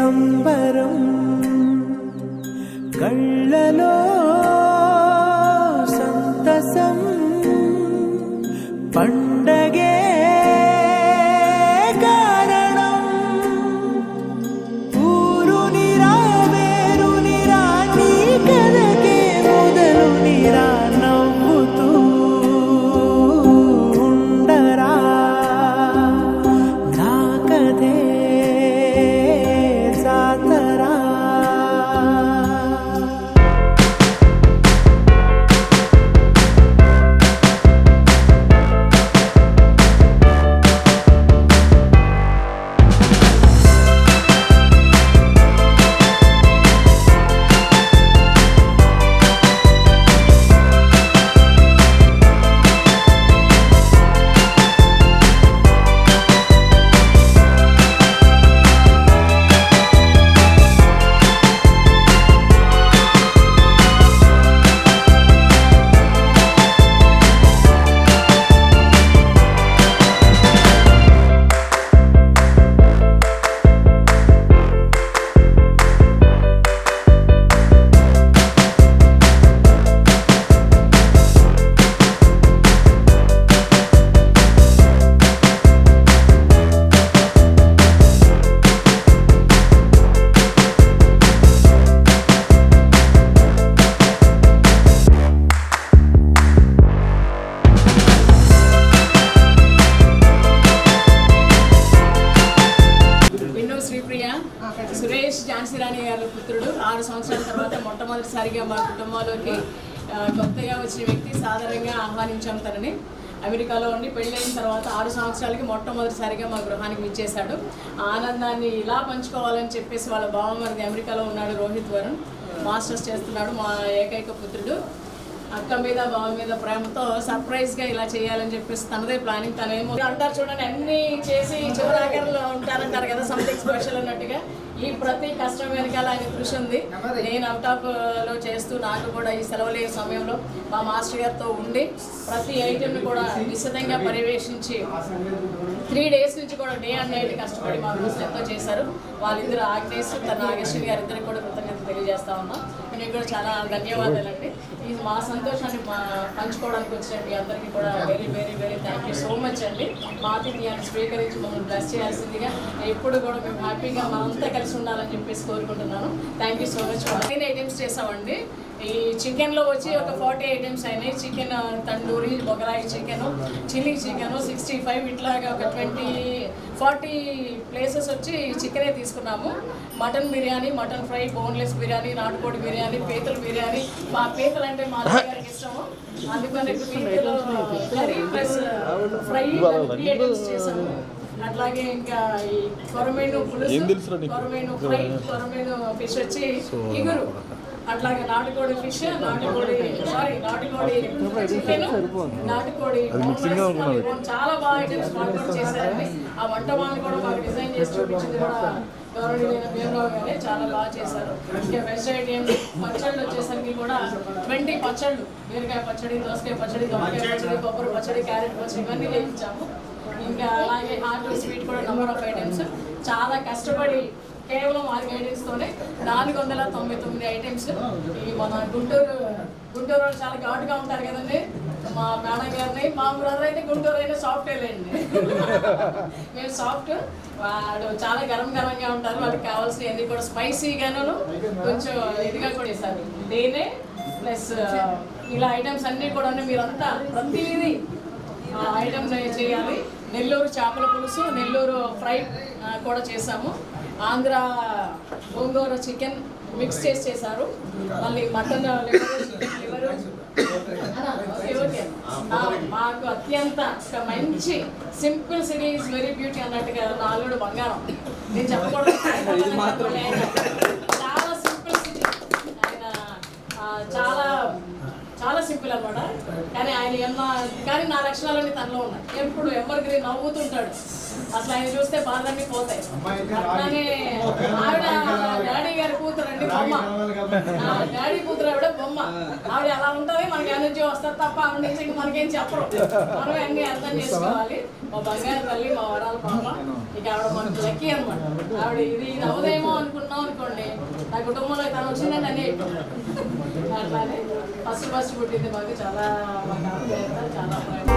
సంబరం కళ్ళలో సంతసం పండగే కారణం ఊరునిరా వేరునిరా నీ కథకే మొదలునిరా నవ్వుతూ ఉండరా నా కథే జాతరా సురేష్ ఝాన్సీ రాణి గారి పుత్రుడు 6 సంవత్సరాల తర్వాత మొట్టమొదటిసారిగా మా కుటుంబంలోకి కొత్తగా వచ్చిన వ్యక్తి సాధారణంగా ఆహ్వానించాం తనని. అమెరికాలో ఉండి పెళ్ళైన తర్వాత 6 సంవత్సరాలకి మొట్టమొదటిసారిగా మా గృహానికి విచ్చేశాడు. ఆనందాన్ని ఇలా పంచుకోవాలని చెప్పేసి వాళ్ళ బావమరిది అమెరికాలో ఉన్నాడు, రోహిత్ వరుణ్ మాస్టర్స్ చేస్తున్నాడు, మా ఏకైక పుత్రుడు. అక్క మీద బావ మీద ప్రేమతో సర్ప్రైజ్గా ఇలా చేయాలని చెప్పేసి తనదే ప్లానింగ్. తనేమో అంటారు చూడండి, అన్నీ చేసి చివరాఖరిలో ఉంటారంటారు కదా, సంథింగ్ స్పెషల్ అన్నట్టుగా. ఈ ప్రతి కష్టం వెనకాల ఆయన కృషి ఉంది. నేను అవుటాప్లో చేస్తూ నాకు కూడా ఈ సెలవులే సమయంలో మా మాస్టర్ గారితో ఉండి ప్రతి ఐటెంని కూడా నిశ్చితంగా పర్యవేక్షించి 3 days నుంచి కూడా డే అండ్ నైట్ కష్టపడి మా కోసం ఎంతో చేశారు. వాళ్ళిద్దరు ఆగ్నేష్ తన నాగేశ్వరి గారు ఇద్దరికి కూడా కృతజ్ఞత తెలియజేస్తా ఉన్నాం. మీకు కూడా చాలా ధన్యవాదాలండి. ఈ మా సంతోషాన్ని పంచుకోవడానికి వచ్చినట్టు అందరికీ కూడా very very very thank you so much అండి. మా అతిథియాన్ని స్వీకరించి మమ్మల్ని బ్లెస్ చేయాల్సిందిగా ఎప్పుడు కూడా మేము హ్యాపీగా మనంతా కలిసి ఉండాలని చెప్పేసి కోరుకుంటున్నాను. Thank you so much. 9 items చేసామండి. ఈ చికెన్లో వచ్చి ఒక 40 ఐటమ్స్ అయినాయి. చికెన్ తండూరి, బొగరాయి చికెన్, చిల్లీ చికెన్, 65 ఇట్లాగా ఒక 40 ప్లేసెస్ వచ్చి చికెనే తీసుకున్నాము. Mutton biryani, mutton fry, boneless biryani, నాటుకోడి బిర్యానీ, పీతల బిర్యానీ. మా పీతలు అంటే మా దగ్గరికి ఇష్టము, అందుకని పీతలు కర్రీ ప్లస్ ఫ్రై 3 ఐటమ్స్ చేసాము. అట్లాగే ఇంకా ఈ కొరమేను పులుసు, కొరమేను ఫ్రై, కొరమేను ఫిష్ వచ్చి ఇగురు, అట్లాగే నాటుకోడి ఫిష్, నాటుకోడి చికెన్, నాటుకోడి చాలా బాగా ఐటమ్స్ వంట చేశారండి. ఆ వంట వాళ్ళు కూడా మాకు డిజైన్ చేసి చూపించింది కూడా గౌరవనీయులైన భీమరావు గారే చాలా బాగా చేశారు. ఇంకా వెజ్ ఐటమ్ పచ్చళ్ళు వచ్చేసరికి కూడా 20 పచ్చళ్ళు, బీరకాయ పచ్చడి, దోసకాయ పచ్చడి, దొండకాయ పచ్చడి, కొబ్బరి పచ్చడి, క్యారెట్ పచ్చడి ఇవన్నీ చేయించాము. ఇంకా అలాగే హాట్ స్వీట్ కూడా నెంబర్ ఆఫ్ ఐటమ్స్. చాలా కష్టపడి కేవలం 6 ఐటమ్స్తోనే 499 ఐటమ్స్. ఈ మన గుంటూరు వాళ్ళు చాలా ఘాటుగా ఉంటారు కదండి, మా మేడం గారిని. మా బ్రదర్ అయితే గుంటూరు అయినా సాఫ్ట్వేర్ అండి, మేము సాఫ్ట్. వాడు చాలా గరంగా ఉంటారు. వాడికి కావాల్సినవి కూడా స్పైసీగాను కొంచెం ఇదిగా కూడా చేశారు. తేనె ప్లస్ ఇలా ఐటమ్స్ అన్నీ కూడా మీరంతా ప్రతిదీ ఐటమ్స్ చేయాలి. నెల్లూరు చేపల పులుసు, నెల్లూరు ఫ్రై కూడా చేసాము. ఆంధ్ర గోంగూర చికెన్ మిక్స్ చేశారు. మళ్ళీ మటన్ లివరు మాకు అత్యంత మంచి simple city is very beauty అన్నట్టుగా నా అల్లుడు బంగారం. నేను చెప్పకూడదు, చాలా సింపుల్ సిటీ. ఆయన చాలా సింపుల్ అనమాట. కానీ ఆయన కానీ నా లక్షణాలన్నీ తనలో ఉన్నాయి. ఎప్పుడు ఎవరికి నవ్వుతుంటాడు. అసలు ఆయన చూస్తే బాధలన్నీ పోతాయి. అట్లానే ఆవిడ డాడీ గారి కూతురు అండి బొమ్మ, డాడీ కూతురు ఆవిడ బొమ్మ. ఆవిడ అలా ఉంటుంది, మనకి ఎనర్జీ వస్తుంది తప్ప ఆవిడ నుంచి ఇంకా మనకేం చెప్పరు. మనమే అన్ని అర్థం చేసుకోవాలి. మా బంగారు తల్లి, మా వరాల పాప, ఇక ఆవిడ మనకు లక్కీ అనమాట. ఆవిడ ఇది నవ్వుదేమో అనుకున్నాం అనుకోండి, నా కుటుంబంలో తను వచ్చిందంటే అన్నీ అయిపోయింది. అట్లానే ఫస్ట్ పుట్టింది మాకు చాలా, మాకు ఆప్యాయత, చాలా ప్రేమ.